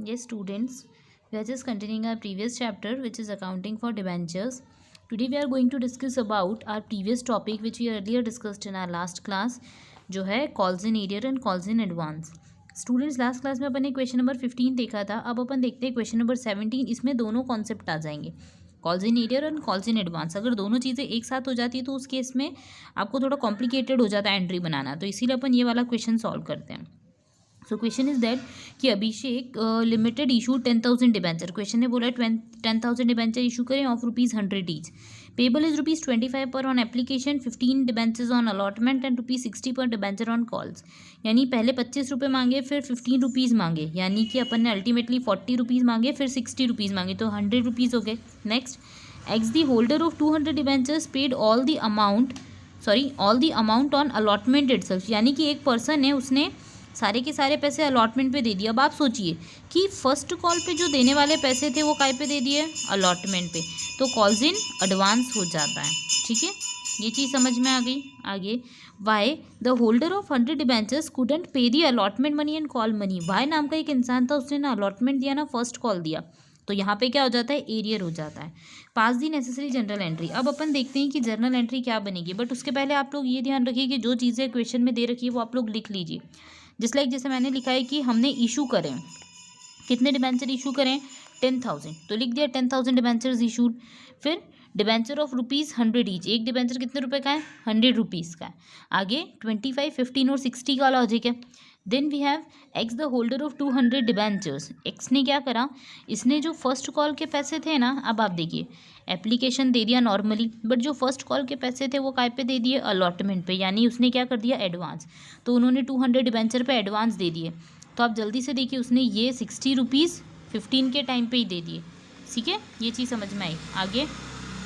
Yes, students, we are just continuing our previous chapter, which is accounting for debentures. Today we are going to discuss about our previous topic, which we earlier discussed in our last class, जो है calls in arrear and calls in advance. Students, last class में अपन ने question number 15 देखा था. अब अपन देखते हैं question number 17. इसमें दोनों कॉन्सेप्ट आ जाएंगे, calls in arrear and calls in advance. अगर दोनों चीज़ें एक साथ हो जाती है तो उस केस में आपको थोड़ा कॉम्प्लिकेटेड हो जाता है एंट्री बनाना. तो इसीलिए अपन ये वाला क्वेश्चन सॉल्व करते हैं. सो क्वेश्चन इज दैट कि अभिषेक लिमिटेड इशू 10,000 डिबेंचर. क्वेश्चन ने बोला 10,000 डिबेंचर इशू करें ऑफ ₹100 ईच. पेबल इज ₹25 पर on application, 15 debentures on allotment and ₹60 पर डिबेंचर ऑन कॉल्स. यानी पहले ₹25 मांगे, फिर ₹15 मांगे, यानी कि अपन ने अल्टीमेटली ₹40 मांगे, फिर ₹60 मांगे, तो ₹100 हो गए. Next, x the holder of 200 debentures paid all the amount on allotment itself. यानी कि एक पर्सन है, उसने सारे के सारे पैसे अलॉटमेंट पे दे दिए. अब आप सोचिए कि फर्स्ट कॉल पे जो देने वाले पैसे थे वो काय पे दे दिए, अलॉटमेंट पे, तो कॉल्स इन एडवांस हो जाता है. ठीक है, ये चीज़ समझ में आ गई. आगे, Y the holder of 100 debentures couldn't pay the allotment money and call money. Y नाम का एक इंसान था, उसने ना अलॉटमेंट दिया ना फर्स्ट कॉल दिया, तो यहाँ पे क्या हो जाता है, एरियर हो जाता है. पास दी नेसेसरी जनरल एंट्री. अब अपन देखते हैं कि जर्नल एंट्री क्या बनेगी, बट उसके पहले आप लोग ये ध्यान रखिए कि जो चीज़ें क्वेश्चन में दे रखी है वो आप लोग लिख लीजिए. जैसे मैंने लिखा है कि हमने इशू करें, कितने डिबेंचर इशू करें, 10,000, तो लिख दिया 10,000 डिबेंचर्स इशूड. फिर डिबेंचर ऑफ ₹100 ईच. एक डिबेंचर कितने रुपए का है, ₹100 का है. आगे 25, 15 और 60 का लॉजिक है. Then we have X the holder of 200 debentures. X ने क्या करा, इसने जो फर्स्ट कॉल के पैसे थे ना, अब आप देखिए एप्लीकेशन दे दिया नॉर्मली, बट जो फर्स्ट कॉल के पैसे थे वो काय पे दे दिए, अलॉटमेंट पे, यानी उसने क्या कर दिया, एडवांस. तो उन्होंने 200 डिबेंचर पे एडवांस दे दिए. तो आप जल्दी से देखिए, उसने ये ₹60 15 के टाइम पे ही दे दिए. ठीक है, ये चीज़ समझ में आई. आगे,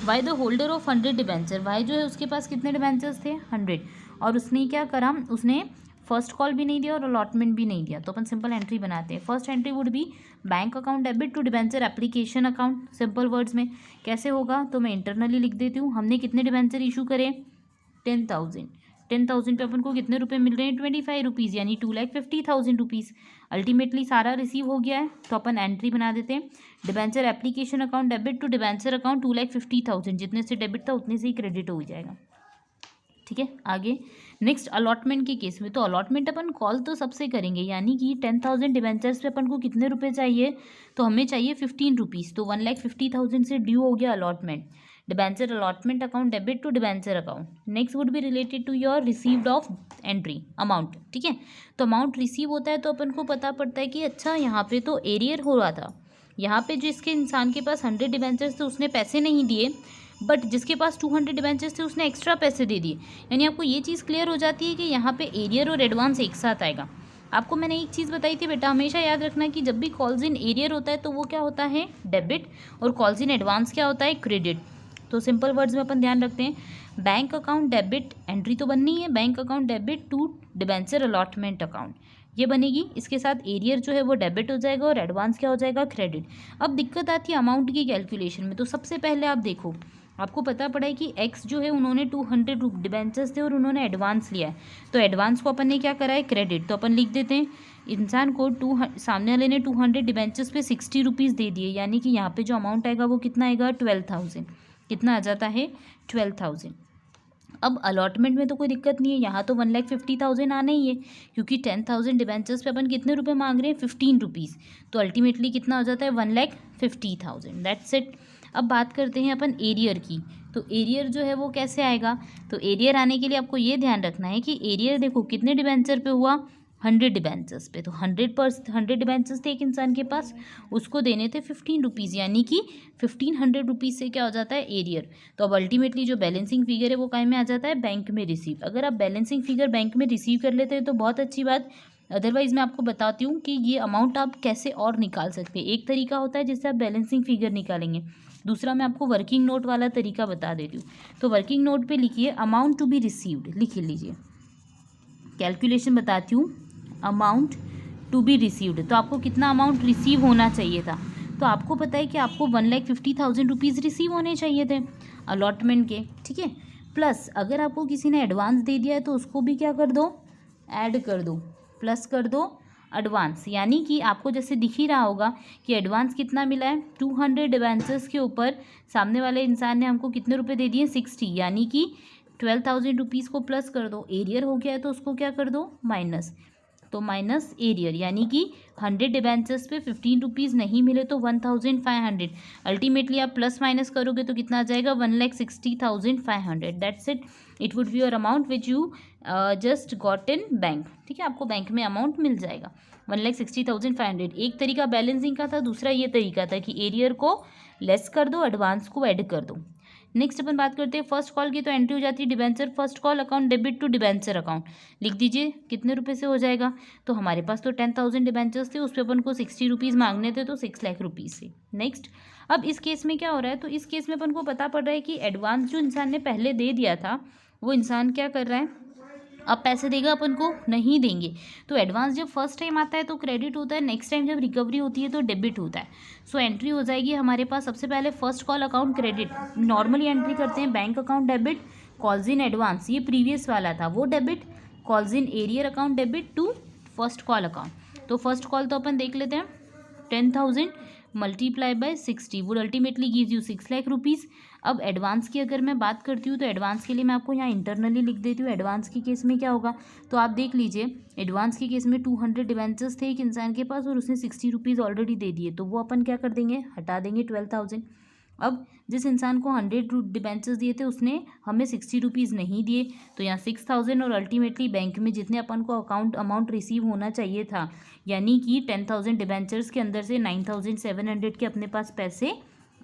Y the holder of 100 debenture. Y जो है उसके पास कितने डिबेंचर्स थे, 100, और उसने क्या करा, उसने फर्स्ट कॉल भी नहीं दिया और अलॉटमेंट भी नहीं दिया. तो अपन सिंपल एंट्री बनाते हैं. First entry would be bank account debit to debenture application account. Simple words में कैसे होगा, तो मैं इंटरनली लिख देती हूँ. हमने कितने डिबेंचर इशू करे, 10,000. 10,000 पे अपन को कितने रुपए मिल रहे हैं, ₹25, यानी ₹2,50,000. अल्टीमेटली सारा रिसीव हो गया है, तो अपन एंट्री बना देते हैं. Debenture application account debit to debenture account 2,50,000. जितने से डेबिट था उतने से ही क्रेडिट हो जाएगा. ठीक है, आगे नेक्स्ट अलॉटमेंट के केस में, तो अलॉटमेंट अपन कॉल तो सबसे करेंगे, यानी कि 10,000 डिबेंचर्स पे अपन को कितने रुपए चाहिए, तो हमें चाहिए ₹15. तो 1,50,000 से ड्यू हो गया allotment. Debenture allotment account debit to debenture account. Next would be related to your received of entry amount. ठीक है, तो अमाउंट रिसीव होता है तो अपन को पता पड़ता है कि अच्छा यहाँ पे तो एरियर हो रहा था. यहाँ पे जिसके इंसान के पास 100 डिबेंचर्स थे उसने पैसे नहीं दिए, बट जिसके पास 200 डिबेंचर्स थे उसने एक्स्ट्रा पैसे दे दिए. यानी आपको ये चीज़ क्लियर हो जाती है कि यहाँ पे एरियर और एडवांस एक साथ आएगा. आपको मैंने एक चीज़ बताई थी बेटा, हमेशा याद रखना कि जब भी कॉल्स इन एरियर होता है तो वो क्या होता है, डेबिट, और कॉल्स इन एडवांस क्या होता है, क्रेडिट. तो सिंपल वर्ड्स में अपन ध्यान रखते हैं, बैंक अकाउंट डेबिट, एंट्री तो बननी है, bank account debit to debenture allotment account, ये बनेगी. इसके साथ एरियर जो है वो डेबिट हो जाएगा और एडवांस क्या हो जाएगा, क्रेडिट. अब दिक्कत आती है अमाउंट की कैलकुलेशन में. तो सबसे पहले आप देखो, आपको पता पड़ा है कि एक्स जो है उन्होंने 200 डिबेंचर्स थे और उन्होंने एडवांस लिया है, तो एडवांस को अपन ने क्या करा है, क्रेडिट. तो अपन लिख देते हैं, इंसान को सामने वाले ने 200 डिबेंचर्स पे ₹60 दे दिए, यानी कि यहाँ पे जो अमाउंट आएगा वो कितना आएगा, 12,000. कितना आ जाता है, 12,000. अब अलॉटमेंट में तो कोई दिक्कत नहीं है, यहाँ तो 1,50,000 आना ही है, क्योंकि 10,000 डिबेंचर्स पे अपन कितने रुपए मांग रहे हैं, ₹15. तो अल्टीमेटली कितना हो जाता है, 1,50,000. That's it. अब बात करते हैं अपन एरियर की. तो एरियर जो है वो कैसे आएगा, तो एरियर आने के लिए आपको ये ध्यान रखना है कि एरियर देखो कितने डिबेंचर पे हुआ, 100 डिबेंचर्स पे. तो 100 डिबेंचर्स थे एक इंसान के पास, उसको देने थे ₹15, यानी कि ₹1,500 से क्या हो जाता है, एरियर. तो अब अल्टीमेटली जो बैलेंसिंग फिगर है वो काय में आ जाता है, बैंक में रिसीव. अगर आप बैलेंसिंग फिगर बैंक में रिसीव कर लेते हैं तो बहुत अच्छी बात. अदरवाइज मैं आपको बताती हूँ कि ये अमाउंट आप कैसे और निकाल सकते हैं. एक तरीका होता है जिससे आप बैलेंसिंग फिगर निकालेंगे, दूसरा मैं आपको वर्किंग नोट वाला तरीका बता देती हूँ. तो वर्किंग नोट पे लिखिए अमाउंट टू बी रिसीव्ड, लिख लीजिए. कैलकुलेशन बताती हूँ, अमाउंट टू बी रिसीव्ड, तो आपको कितना अमाउंट रिसीव होना चाहिए था. तो आपको पता है कि आपको 1,50,000 रिसीव होने चाहिए थे अलॉटमेंट के. ठीक है, प्लस अगर आपको किसी ने एडवांस दे दिया है तो उसको भी क्या कर दो, ऐड कर दो, प्लस कर दो एडवांस, यानी कि आपको जैसे दिख ही रहा होगा कि एडवांस कितना मिला है 200 डिबेंचर्स के ऊपर सामने वाले इंसान ने हमको कितने रुपए दे दिए 60, यानी कि 12,000 रुपीज़ को प्लस कर दो, एरियर हो गया है तो उसको क्या कर दो माइनस, तो माइनस एरियर, यानी कि 100 डिबेंचर्स पे 15 रुपीज़ नहीं मिले तो 1,500, अल्टीमेटली आप प्लस माइनस करोगे तो कितना आ जाएगा 1,60,500। That's it, it would be your amount which you just got in bank. ठीक है, आपको बैंक में अमाउंट मिल जाएगा 1,60,500। एक तरीका बैलेंसिंग का था, दूसरा ये तरीका था कि एरियर को लेस कर दो, एडवांस को ऐड कर दो। नेक्स्ट अपन बात करते हैं फर्स्ट कॉल की, तो एंट्री हो जाती है debenture first call account debit to debenture account. लिख दीजिए कितने रुपए से हो जाएगा, तो हमारे पास तो 10,000 डिबेंचर्स थे, उस पर अपन को 60 रुपीज़ मांगने थे, तो 6 लाख रुपीज़ से। नेक्स्ट, अब इस केस में क्या हो रहा है, तो इस केस में अपन को पता पड़ रहा है कि एडवांस जो इंसान ने पहले दे दिया था वो इंसान क्या कर रहा है, अब पैसे देगा अपन को नहीं देंगे। तो एडवांस जब फर्स्ट टाइम आता है तो क्रेडिट होता है, नेक्स्ट टाइम जब रिकवरी होती है तो डेबिट होता है। सो एंट्री हो जाएगी हमारे पास सबसे पहले first call account credit, normally entry करते हैं bank account debit, calls in advance, ये प्रीवियस वाला था वो debit, calls in arrear account debit to first call account. तो फर्स्ट कॉल तो अपन देख लेते हैं, 10,000 multiply by 60 would ultimately gives you 6 lakh rupees. अब एडवांस की अगर मैं बात करती हूँ तो एडवांस के लिए मैं आपको यहाँ इंटरनली लिख देती हूँ। एडवांस के केस में क्या होगा, तो आप देख लीजिए, एडवांस के केस में 200 डिबेंचर्स थे एक इंसान के पास और उसने 60 रुपीज़ ऑलरेडी दे दिए, तो वो अपन क्या कर देंगे, हटा देंगे 12,000। अब जिस इंसान को 100 डिबेंचर्स दिए थे उसने हमें 60 रुपीज़ नहीं दिए, तो यहाँ 6,000 और अल्टीमेटली बैंक में जितने अपन को अमाउंट रिसीव होना चाहिए था, यानी कि 10,000 डिबेंचर्स के अंदर से 9,700 के अपने पास पैसे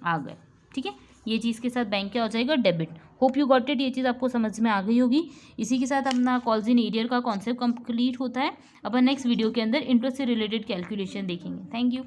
आ गए। ठीक है, ये चीज़ के साथ बैंक क्या हो जाएगा, debit. Hope you got it, ये चीज़ आपको समझ में आ गई होगी। इसी के साथ अपना कॉल्स इन एरियर का कॉन्सेप्ट कंप्लीट होता है। अपन नेक्स्ट वीडियो के अंदर इंटरेस्ट से रिलेटेड कैलकुलेशन देखेंगे। Thank you.